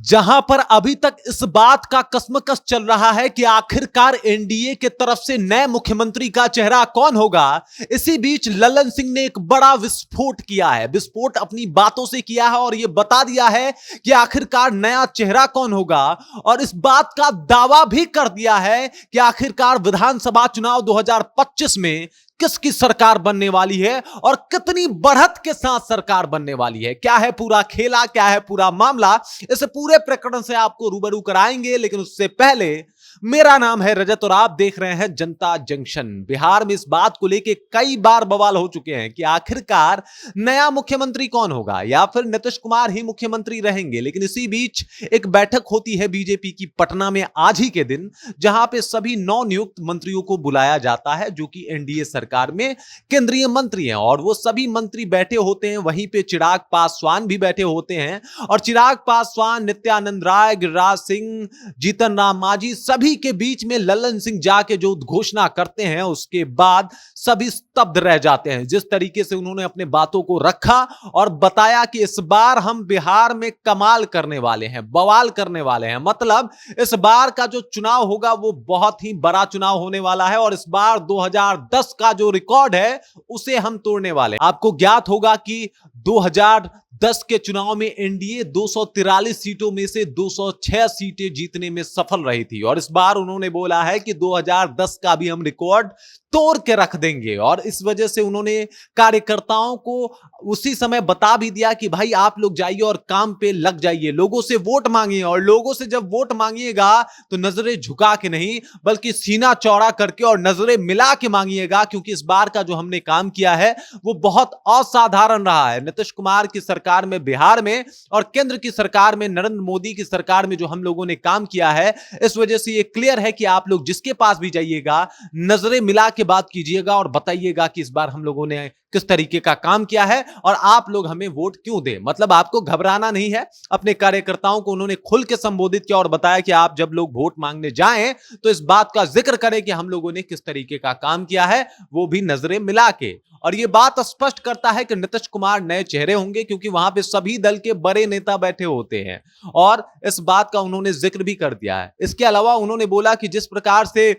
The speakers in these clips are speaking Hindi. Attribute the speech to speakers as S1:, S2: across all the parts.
S1: जहां पर अभी तक इस बात का कश्मकश चल रहा है कि आखिरकार एनडीए के तरफ से नए मुख्यमंत्री का चेहरा कौन होगा। इसी बीच लल्लन सिंह ने एक बड़ा विस्फोट किया है। विस्फोट अपनी बातों से किया है और यह बता दिया है कि आखिरकार नया चेहरा कौन होगा, और इस बात का दावा भी कर दिया है कि आखिरकार विधानसभा चुनाव 2025 में किसकी सरकार बनने वाली है और कितनी बढ़त के साथ सरकार बनने वाली है। क्या है पूरा खेला, क्या है पूरा मामला, इस पूरे प्रकरण से आपको रूबरू कराएंगे। लेकिन उससे पहले, मेरा नाम है रजत और आप देख रहे हैं जनता जंक्शन। बिहार में इस बात को लेकर कई बार बवाल हो चुके हैं कि आखिरकार नया मुख्यमंत्री कौन होगा या फिर नीतीश कुमार ही मुख्यमंत्री रहेंगे। लेकिन इसी बीच एक बैठक होती है बीजेपी की पटना में आज ही के दिन, जहां पे सभी नवनियुक्त मंत्रियों को बुलाया जाता है जो कि एनडीए सरकार में केंद्रीय मंत्री हैं, और वो सभी मंत्री बैठे होते हैं। वहीं पे चिराग पासवान भी बैठे होते हैं, और चिराग पासवान, नित्यानंद राय, गिरिराज सिंह, जीतन राम मांझी, सभी के बीच में लल्लन सिंह जाके जो घोषणा करते हैं उसके बाद सभी स्तब्ध रह जाते हैं। जिस तरीके से उन्होंने अपने बातों को रखा और बताया कि इस बार हम बिहार में कमाल करने वाले हैं, बवाल करने वाले हैं। मतलब इस बार का जो चुनाव होगा वो बहुत ही बड़ा चुनाव होने वाला है, और इस बार 2010 का जो रिकॉर्ड है उसे हम तोड़ने वाले हैं। आपको ज्ञात होगा कि 2010 के चुनाव में एनडीए 243 सीटों में से 206 सीटें जीतने में सफल रही थी, और इस बार उन्होंने बोला है कि 2010 का भी हम रिकॉर्ड तोड़ के रख देंगे। और इस वजह से उन्होंने कार्यकर्ताओं को उसी समय बता भी दिया कि भाई आप लोग जाइए और काम पे लग जाइए, लोगों से वोट मांगिए, और लोगों से जब वोट मांगिएगा तो नजरें झुका के नहीं बल्कि सीना चौड़ा करके और नजरें मिला के मांगिएगा, क्योंकि इस बार का जो हमने काम किया है वो बहुत असाधारण रहा है। नीतीश कुमार की सरकार में बिहार में और केंद्र की सरकार में नरेंद्र मोदी की सरकार में जो हम लोगों ने काम किया है, इस वजह से ये क्लियर है कि आप लोग जिसके पास भी जाइएगा नजरें मिला के बात कीजिएगा और बताइएगा कि इस बार हम लोगों ने किस तरीके का काम किया है और आप लोग हमें वोट क्यों दें। मतलब आपको घबराना नहीं है। अपने कार्यकर्ताओं को उन्होंने खुल के संबोधित किया और बताया कि आप जब लोग वोट मांगने जाएं तो इस बात का जिक्र करें कि हम लोगों ने किस तरीके का काम किया है, वो भी नजरें मिला के। और यह बात स्पष्ट करता है कि नीतीश कुमार नए चेहरे होंगे, क्योंकि वहां पे सभी दल के बड़े नेता बैठे होते हैं, और इस बात का उन्होंने जिक्र भी कर दिया है। इसके अलावा उन्होंने बोला कि जिस प्रकार से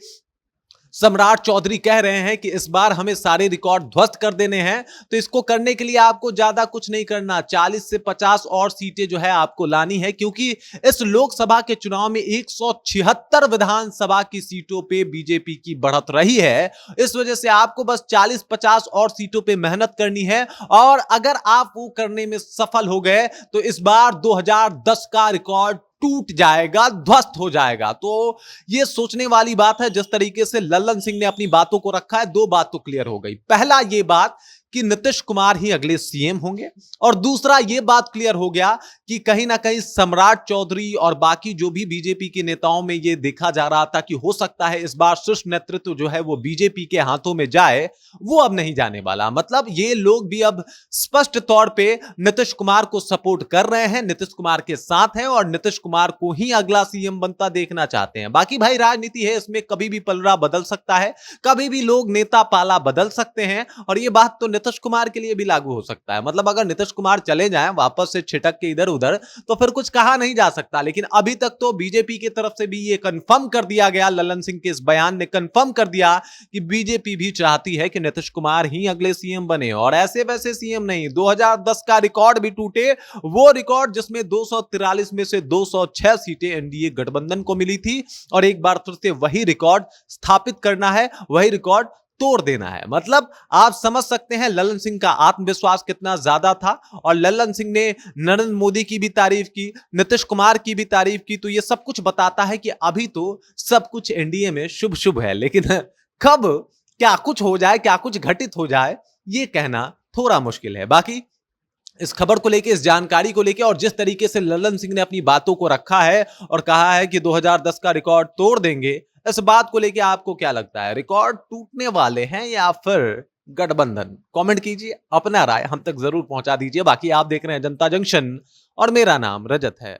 S1: सम्राट चौधरी कह रहे हैं कि इस बार हमें सारे रिकॉर्ड ध्वस्त कर देने हैं, तो इसको करने के लिए आपको ज्यादा कुछ नहीं करना, 40 से 50 और सीटें जो है आपको लानी है, क्योंकि इस लोकसभा के चुनाव में 176 विधानसभा की सीटों पे बीजेपी की बढ़त रही है। इस वजह से आपको बस 40-50 और सीटों पे मेहनत करनी है, और अगर आप वो करने में सफल हो गए तो इस बार 2010 का रिकॉर्ड टूट जाएगा, ध्वस्त हो जाएगा। तो ये सोचने वाली बात है। जिस तरीके से लल्लन सिंह ने अपनी बातों को रखा है, दो बात तो क्लियर हो गई। पहला ये बात कि नीतीश कुमार ही अगले सीएम होंगे, और दूसरा ये बात क्लियर हो गया कि कहीं ना कहीं सम्राट चौधरी और बाकी जो भी बीजेपी के नेताओं में ये देखा जा रहा था कि हो सकता है इस बार शीर्ष नेतृत्व जो है वो बीजेपी के हाथों में जाए, वो अब नहीं जाने वाला। मतलब ये लोग भी अब स्पष्ट तौर पे नीतीश कुमार को सपोर्ट कर रहे हैं, नीतीश कुमार के साथ हैं, और नीतीश कुमार को ही अगला सीएम बनता देखना चाहते हैं। बाकी भाई राजनीति है, इसमें कभी भी पलड़ा बदल सकता है, कभी भी लोग नेता पाला बदल सकते हैं, और ये बात तो नीतीश कुमार के लिए भी लागू हो सकता है। मतलब अगर नीतीश कुमार चले जाएं वापस से छिटक के इधर उधर, तो फिर कुछ कहा नहीं जा सकता। लेकिन अभी तक तो बीजेपी की तरफ से भी ये कंफर्म कर दिया गया, लल्लन सिंह के इस बयान ने कंफर्म कर दिया कि बीजेपी भी चाहती है कि नीतीश कुमार ही अगले सीएम बने, और ऐसे वैसे सीएम नहीं। 2010 का रिकॉर्ड भी टूटे, वो रिकॉर्ड जिसमें 243 में से 206 सीटें एनडीए गठबंधन को मिली थी, और एक बार फिर से वही रिकॉर्ड स्थापित करना है, वही रिकॉर्ड तोड़ देना है। मतलब आप समझ सकते हैं लल्लन सिंह का आत्मविश्वास कितना ज्यादा था, और लल्लन सिंह ने नरेंद्र मोदी की भी तारीफ की, नीतीश कुमार की भी तारीफ की। तो ये सब कुछ बताता है कि अभी तो सब कुछ एनडीए में शुभ शुभ है, लेकिन कब क्या कुछ हो जाए, क्या कुछ घटित हो जाए, ये कहना थोड़ा मुश्किल है। बाकी इस खबर को लेके, इस जानकारी को लेके, और जिस तरीके से लल्लन सिंह ने अपनी बातों को रखा है और कहा है कि 2010 का रिकॉर्ड तोड़ देंगे, इस बात को लेके आपको क्या लगता है? रिकॉर्ड टूटने वाले हैं या फिर गठबंधन? कमेंट कीजिए, अपना राय हम तक जरूर पहुंचा दीजिए। बाकी आप देख रहे हैं जनता जंक्शन, और मेरा नाम रजत है।